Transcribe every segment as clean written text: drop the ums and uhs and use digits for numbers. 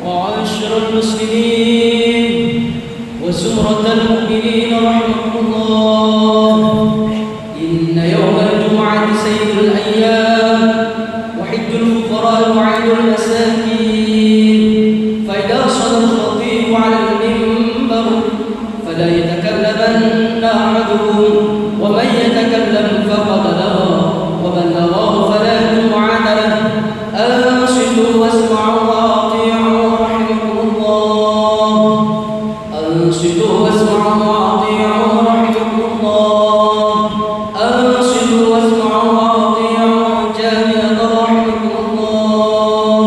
وعاشر المسلمين وزمرة المؤمنين رحمكم الله، إن يوم الجمعة سيد الأيام وحج الفقراء وعيد المساكين، فإذا صلى الخطيب على المنبر فلا يتكلمن أحدكم، ومن يتكلم فقد لغى، ومن لغاه فلا جمعة له. أنصتوا واسمعوا وأطيعوا رحمكم الله. أنصتوا واسمعوا وأطيعوا رحمكم الله. أنصتوا واسمعوا وأطيعوا جامعة رحمكم الله.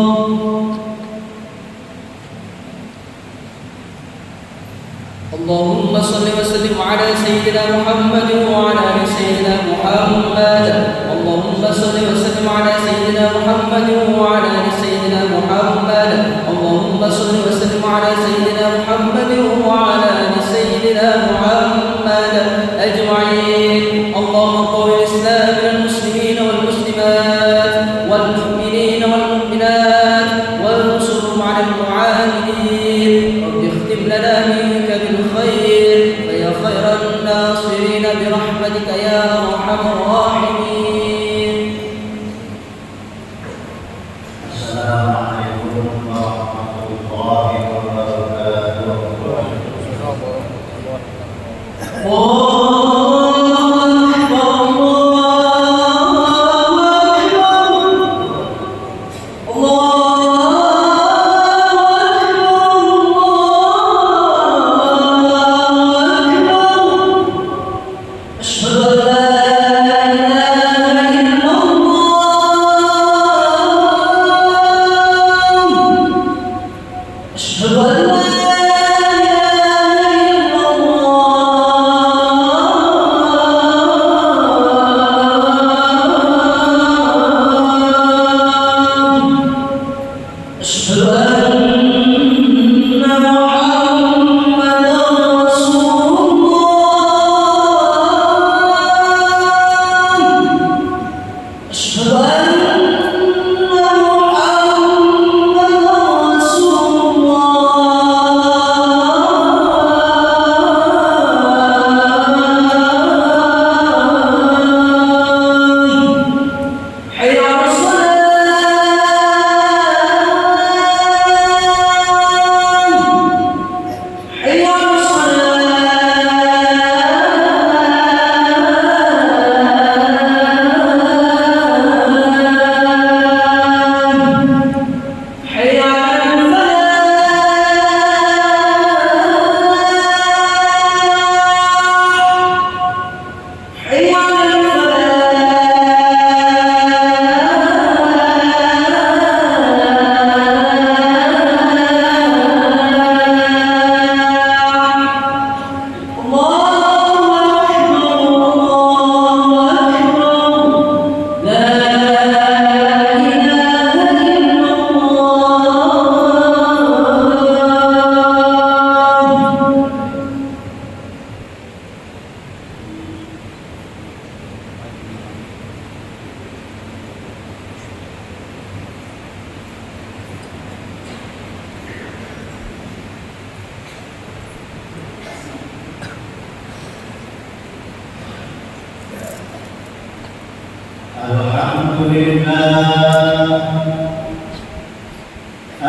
اللهم صل وسلم على سيدنا محمد وعلى آل سيدنا محمد. اللهم صل وسلم على سيدنا محمد وعلى آل سيدنا محمد. اللهم صل وسلم على سيدنا محمد وعلى آل سيدنا محمد أجمعين. اللهم قوي الإسلام والمسلمين والمسلمات والمؤمنين والمؤمنات وانصرهم على المعاندين. رب اختم لنا منك بالخير فيا خير الناصرين برحمتك يا أرحم الراحمين. السلام عليكم ورحمة الله وبركاته.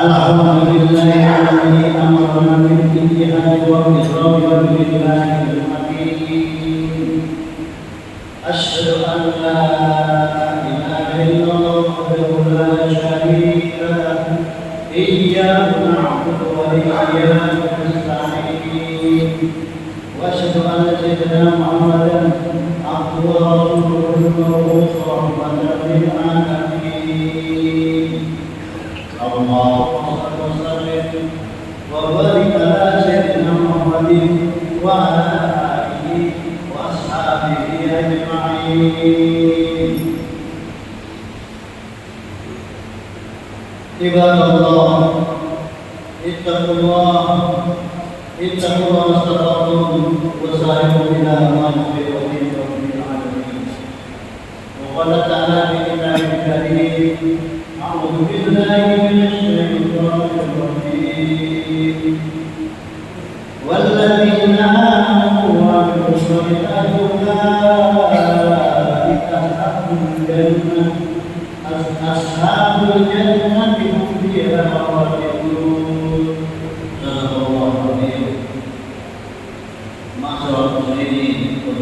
الحمد لله الذي أمرنا بالجهاد والإكرام بالله الحكيم. أشهد أن لا إله إلا الله وحده لا شريك له، إياه نعبد وإياه نستعين. وأشهد أن سيدنا محمدا عبده ورسوله المبعوث رحمة للعالمين. اللهم صل وسلم وبارك على سيدنا محمد وعلى آله وأصحابه أجمعين. عباد الله، اتقوا الله ما استطعتم وسارعوا إلى مغفرة من رب العالمين. وقال تعالى في كتابه الكريم: أعوذ بالله من الشيطان الرجيم. والذين آمنوا وعملوا الصالحات أولئك أصحاب الجنة هم فيها خالدون. صدق الله العظيم. Masyaallah muslimin wa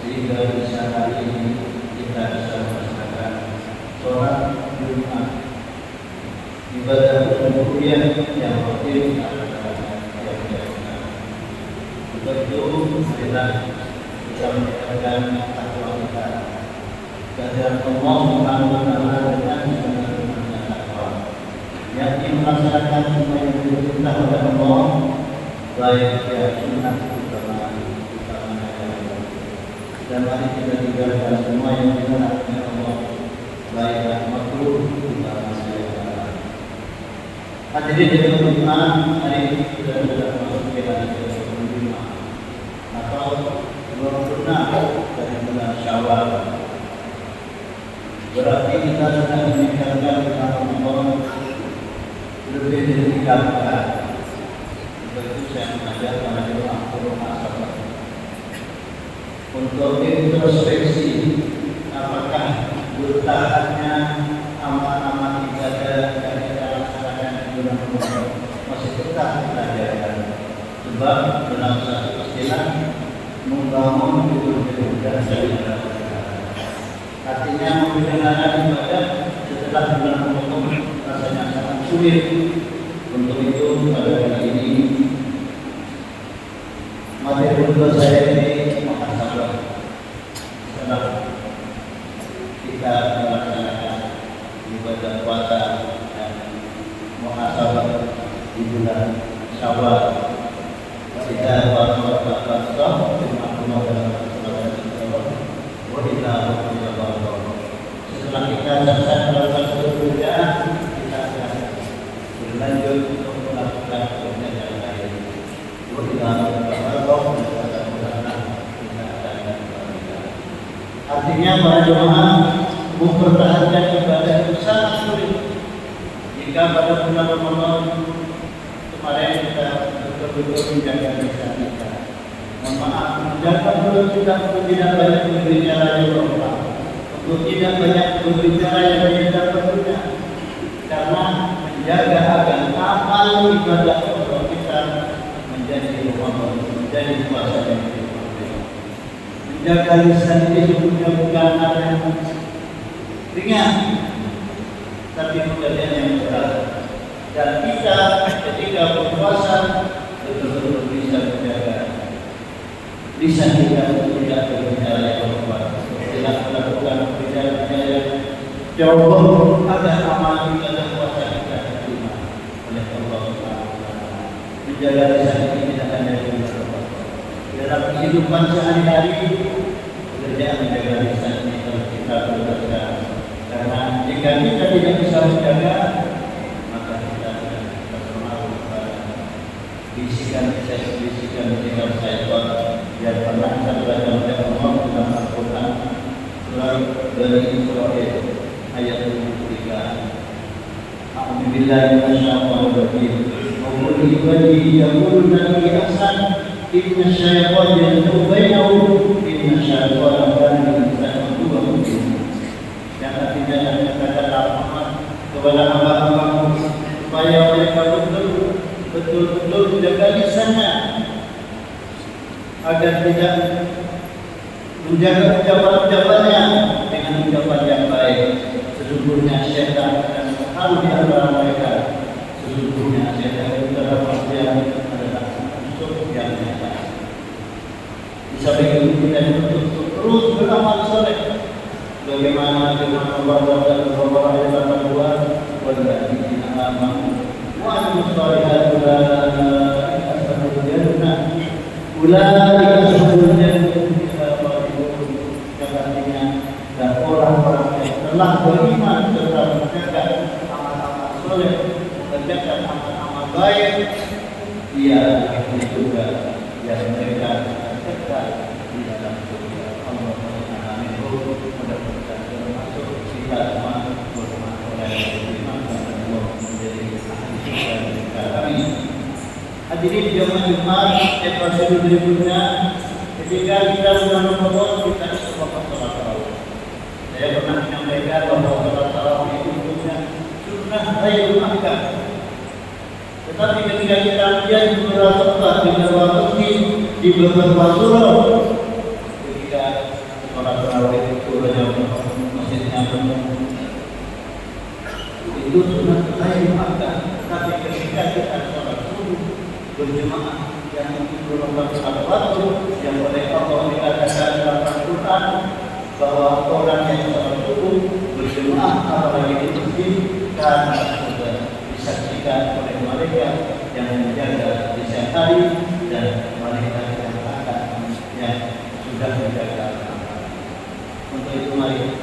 sehingga bisa hari ini kita bisa melaksanakan sholat Jumat, ibadah kemudian yang penting adalah yang biasa. Untuk itu marilah kita meningkatkan takwa kita. Kehadiran Allah Subhanahu wa taala dengan sebenarnya takwa, yakni melaksanakan semua yang diperintah oleh Allah, baik ya sunnah dan mari kita tinggalkan semua yang dilarang oleh Allah, baik makruh utama saya. Hadirin yang beriman, hari ini sudah masuk ke hari ke-25 atau 26 dari bulan Syawal. Berarti kita sudah meninggalkan Ramadan lebih dari 3 pekan. Itu saya mengajak para jemaah sahabat untuk introspeksi apakah bertahannya amal-amal ibadah yang kita laksanakan di bulan Ramadan masih tetap kita jalankan. Sebab dalam satu istilah membangun hidup dan ibadah. Artinya membinakan ibadah setelah bulan Ramadan rasanya sangat sulit. Untuk itu pada hari ini materi untuk saya ini muhasabah setelah kita melaksanakan ibadah puasa dan muhasabah di bulan Syawal. Kita setelah kita selesai melakukan pekerjaan, kita akan berlanjut untuk melakukan pekerjaan yang lain. Artinya para jemaah mempertahankan ibadah itu sangat sulit. Jika pada bulan Ramadan kemarin kita betul-betul menjaga lisan kita, menjaga mulut kita untuk tidak banyak berbicara yang lupa, untuk tidak banyak berbicara yang tidak berguna, karena menjaga agar amal ibadah kita menjadi Ramadan, menjadi puasa yang menjaga lisan ini sebetulnya bukan hal yang ringan, tapi pekerjaan yang berat. Dan kita ketika berpuasa betul-betul bisa menjaga lisan kita untuk tidak berbicara yang lupa, tidak melakukan perbicaraan yang jauh agar amal kita dan puasa kita diterima oleh Allah Subhanahu wa taala. Menjaga lisan ini tidak hanya dalam kehidupan sehari-hari, pekerjaan menjaga lisan ini harus kita bekerja. Karena jika kita tidak bisa menjaga, maka kita akan terpengaruh pada bisikan syaitan yang pernah kita baca oleh Allah dalam Al-Quran surah Bani Israil ayat 23. A'udzu billahi minasyaitonir rajim. Wa qul ibadi yaquluna li ahsan inna syaitan yanzu bainahum inna syaitan kana linsana aduwwan mubin. Yang artinya kata-kata Muhammad kepada hamba-hambamu supaya mereka betul-betul menjaga lisannya agar tidak menjaga ucapan-ucapannya dengan ucapan yang baik. Sesungguhnya syaitan akan menghalau di antara mereka. Sesungguhnya syaitan itu adalah musuh yang nyata. Di samping itu kita dituntut terus beramal soleh. Bagaimana firman Allah dalam surah Al-Baqarah 82, "Walladzina amanu wa 'amilus shalihati ulaika ashabul jannah." Ulaika ashabul jannah ini juga yang mereka dekat di dalam surga. Allah Amin. Mudah-mudahan termasuk kita semua bermanfaat oleh firman dan Allah menjadi ahli surga mereka. Amin. Hadirin jemaah Jumat, episode berikutnya ketika kita bulan Ramadan kita sholat tarawih. Saya pernah menyampaikan bahwa sholat tarawih itu hukumnya sunnah ghairul ahkam. Tetapi ketika kita melihat beberapa tempat di beberapa masjid, di beberapa surau, ketika sholat tarawih itu masjidnya penuh, itu sunnah ghairul ahkam. Tapi ketika kita sholat subuh berjemaah yang berulang satu waktu yang oleh Allah dikatakan dalam Al-Quran bahwa orang yang sholat subuh berjemaah apalagi di masjid karena sudah disaksikan oleh malaikat yang menjaga di siang hari dan malaikat yang sudah menjaga. Untuk itu mari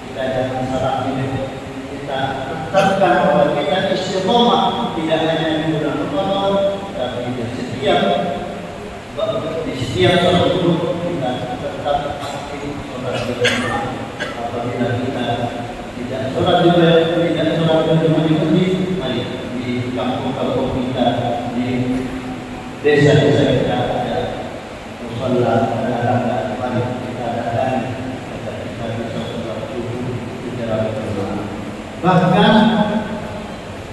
kita jangan salah pilih, kita tetapkan bahwa kita istiqomah tidak hanya di bulan Ramadan, tapi di setiap sholat subuh kita tetap aktif sholat berjamaah. Apabila kita tidak sholat berjamaah di masjid, mari di kampung-kampung kita, di desa-desa kita ada mushola, ada rangka, mari kita datang agar kita bisa sholat subuh secara berjamaah. Bahkan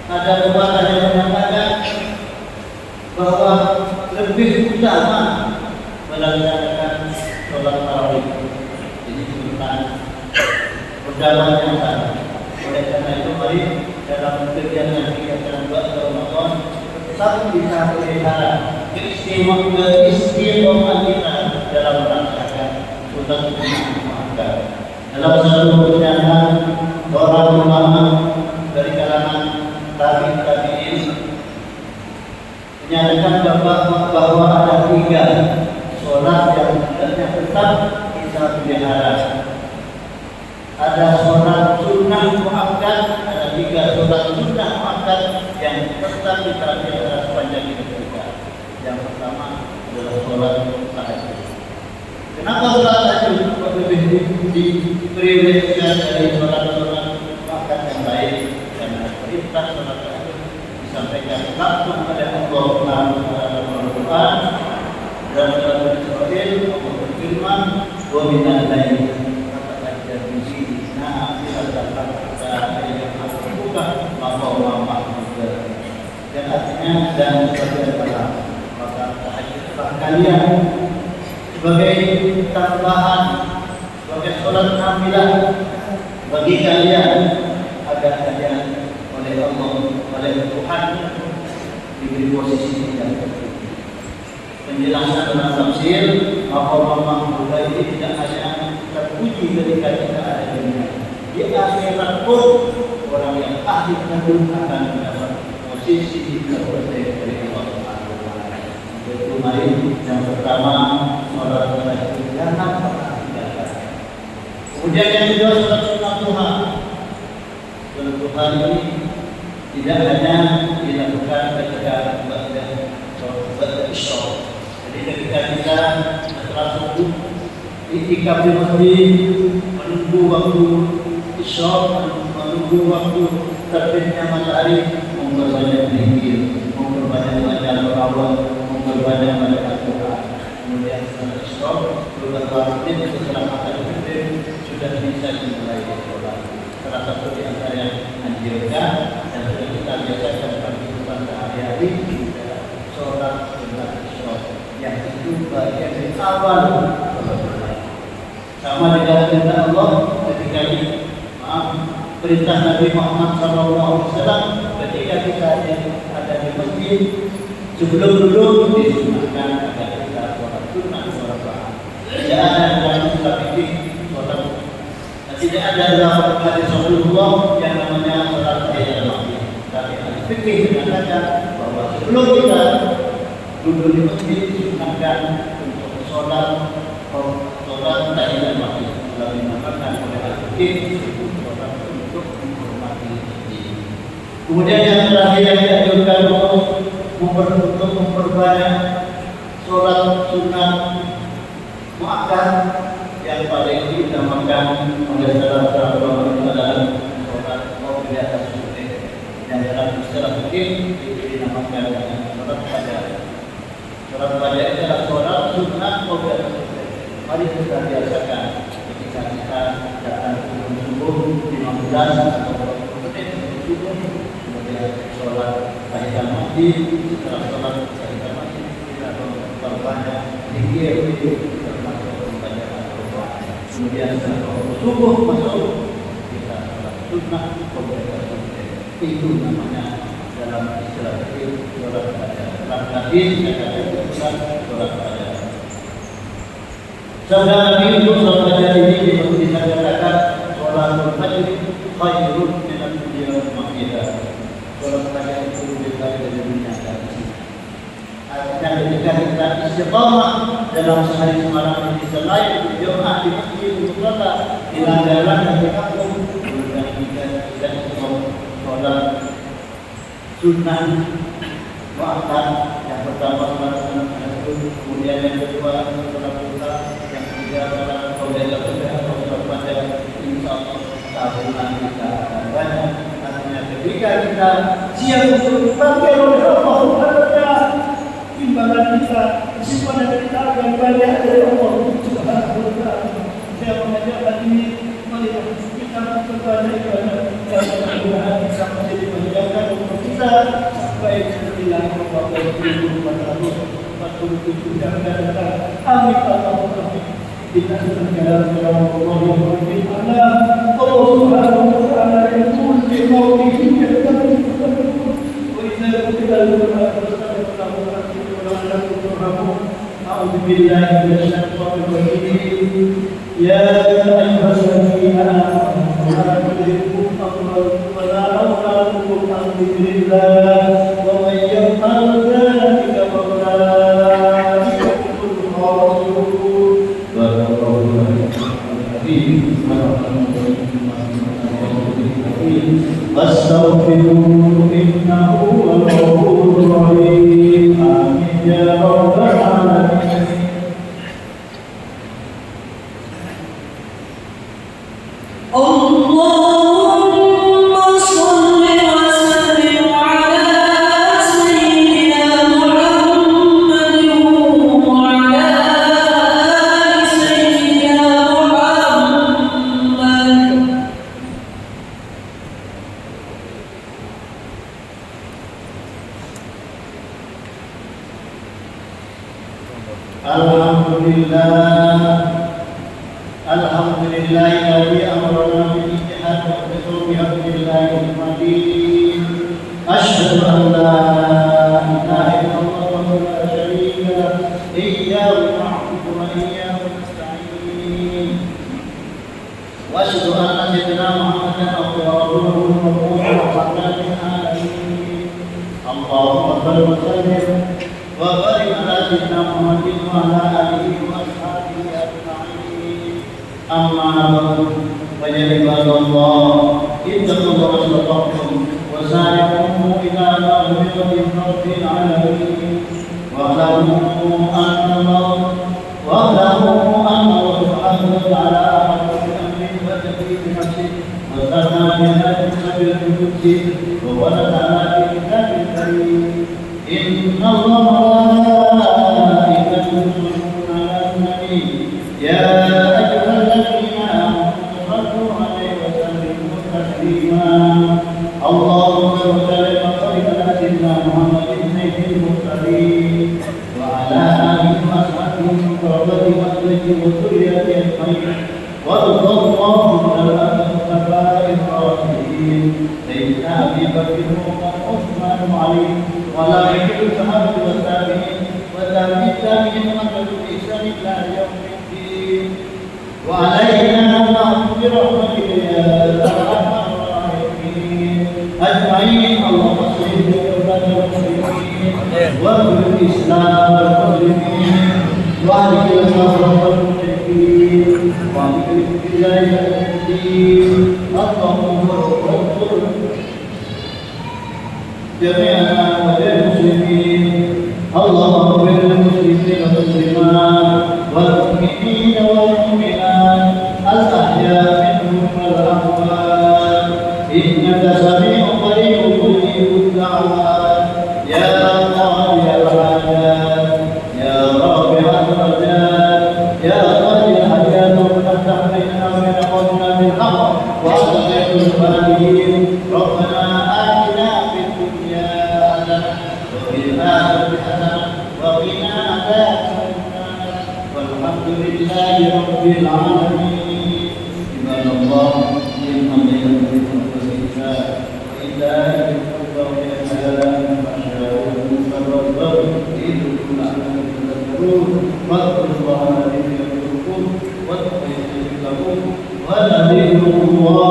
ada pepatah yang mengatakan bahwa lebih utama melaksanakan sholat tarawih ini bukan perjalanan yang sama. Oleh karena itu mari dalam kegiatan bulan Ramadan tetap kita pelihara keistimewaannya kita dalam melaksanakan sholat Jumat. Dalam satu pernyataan orang ulama dari kalangan tabi'in menyatakan bahwa ada 3 sholat yang hendaknya tetap kita pelihara. Ada sholat sunnah muakkad, ada 3 sholat sunnah muakkad yang tetap kita pelihara sepanjang hidup kita. Yang pertama adalah sholat tahajud. Kenapa sholat tahajud lebih diprioritaskan dari sholat-sholat muakkad yang lain? Karena perintah sholat tahajud disampaikan langsung oleh Allah dalam Al-Quran dan dalam Al-Quran Allah berfirman wa minal laili fatahajjad bihi nafilatan laka ayyuha maqam dan artinya dan sebagian malam maka tahajudlah kalian sebagai tambahan, sebagai sholat nafilah bagi kalian agar kalian oleh Allah, oleh Tuhan diberi posisi yang tertinggi. Penjelasan dalam tafsir maqam ini tidak hanya terpuji ketika kita ada di dunia. Di akhirat pun orang yang ahli kandung akan mendapat posisi terpenting dari Allah Subhanahu wa taala. Itu mari yang pertama sholat tahajud jangan pernah tinggalkan. Kemudian yang kedua sholat sunnah duha. Sholat duha ini tidak hanya dilakukan ketika ba'da isya. Jadi ketika kita setelah subuh i'tikaf di masjid menunggu waktu isya, menunggu waktu terbitnya matahari, memperbanyak zikir, memperbanyak baca selawat, memperbanyak baca Al-Quran. Kemudian setelah isya beberapa menit setelah matahari terbit sudah bisa dimulai sholat. Salah satu di antara yang anjurkan dan sudah kita biasakan dalam kehidupan sehari-hari sholat sunnah isya yang itu bagian dari awal sama dengan perintah Allah ketika perintah Nabi Muhammad SAW ketika kita ada di masjid sebelum duduk disunahkan agar kita sholat sunnah sholat duha. Tidak ada dalam kitab ini sholat. Tidak ada dalam hadis Rasulullah yang namanya sholat tahiyyatul masjid. Tapi hadis fikih mengatakan bahwa sebelum kita duduk di masjid disunahkan untuk sholat tahiyyatul masjid. Lalu dinamakan oleh al-fikih sholat untuk menghormati masjid. Kemudian yang terakhir yang dianjurkan untuk memperbanyak sholat sunat muakkad yang paling diutamakan oleh salah ulama adalah sholat di atas sunat yang dalam istilah fikih dinamakan dengan sholat fajar. Sholat fajar adalah sholat sunat di atas sunat. Mari kita biasakan ketika kita datang ke subuh 15 atau 20 menit subuh, kemudian sholat tahiyatul masjid, setelah sholat tahiyatul masjid kita berbanyak zikir termasuk pembacaan Al-Quran. Kemudian setelah subuh masuk kita sholat sunnah pembacaan sunat. Itu namanya dalam istilah fikih sholat fajar. Dalam hadis ada sholat fajar. Sabda Nabi itu sholat fajar ini bisa dikatakan sholatul fajr khairun min ad-dunya wa ma fiha. Sholat fajar itu lebih baik dari dunia dan isinya. Artinya ketika kita istiqamah dalam sehari semalam ini selain berjamaah di masjid untuk sholat di jalan dan di kampung, kemudian kita sholat sunnah muakkad yang pertama sholat sunnah kemudian yang kedua sholat duha, yang ketiga sholat qabliyah atau sholat fajar. Insyaallah tahunan kita akan banyak. Artinya ketika kita siap untuk dipanggil oleh Allah Subhanahu timbangan kita, simpanan kita akan banyak dari Allah Subhanahu wa taala. Saya mengajak ini mari kita berbanyak ibadah dan mudah-mudahan bisa menjadi menjaga untuk kita sampai bilang bahwa itu pada 47 yang akan datang. Amin Allahumma kita sedang dalam Allah yang berfirman Allah Subhanahu wa taala yaqul fi qawlihi wa idza qila أعوذ بالله من الشيطان الرجيم يا أيها الذين آمنوا لا تلهكم أموالكم ولا أولادكم عن ذكر الله ومن يفعل ذلك فأولئك هم الخاسرون. بارك الله فيكم واستغفروه إنه هو الغفور الرحيم. آمين يا رب العالمين. اللهم صل وسلم على سيدنا محمد وعلى آل سيدنا محمد. Alhamdulillah alladzi amrana bil ijtihad wa tawfiq bi amrillah al-matin. Asyhadu an la ilaha illallah wa la syarika lahu iyyahu na'budu wa iyyahu nasta'in. Wa asyhadu anna sayyidina Muhammadan abduhu wa rasuluhu wa rahmatan lil alamin. Allahumma shalli wa sallim wa barik ala sayyidina Muhammadin wa ala alihi wa ashabihi ajma'in. Amma ba'du, fa ya ibadallah, ittaqullaha wattaqu wa sari'u ila maghfiratin rabbil alamin. Wa'lamu anna Allah subhanahu wa ta'ala amara bi amrin wa tadbir nafsi wa sana'ina bil qudsi wa walada bi kitabil karim. Inna Allah malaikatahu yusalluna 'alan nabi ya ayyuhalladzina amanu sallu 'alaihi wa sallimu taslima. Allahumma salli wa sallim ala sayyidina Muhammadin sayyidil mursalin wa ala alihi wa sahbihi wa azwajihi wa dhurriyyatihi ajma'in. وارض اللهم عن الخلفاء الراشدين سيدنا ابي بكر وعمر وعثمان وعلي وعلى بقيه الصحابه والتابعين والتابعين ومن تبعهم باحسان الى يوم الدين. وعلينا اللهم برحمتك يا ارحم الراحمين اجمعين. اللهم صل وسلم المسلمين واغفر الاسلام والمسلمين واهلك الصبر والمشركين واهلك الهدايه الدين. اللهم انصر جميعنا وللمسلمين Alhamdulillahi Rabbil Alamin. Ibadallah yang hamdan kita ila Allah ya salam masyaallah sabab itu akan terus wa ta'ala wa la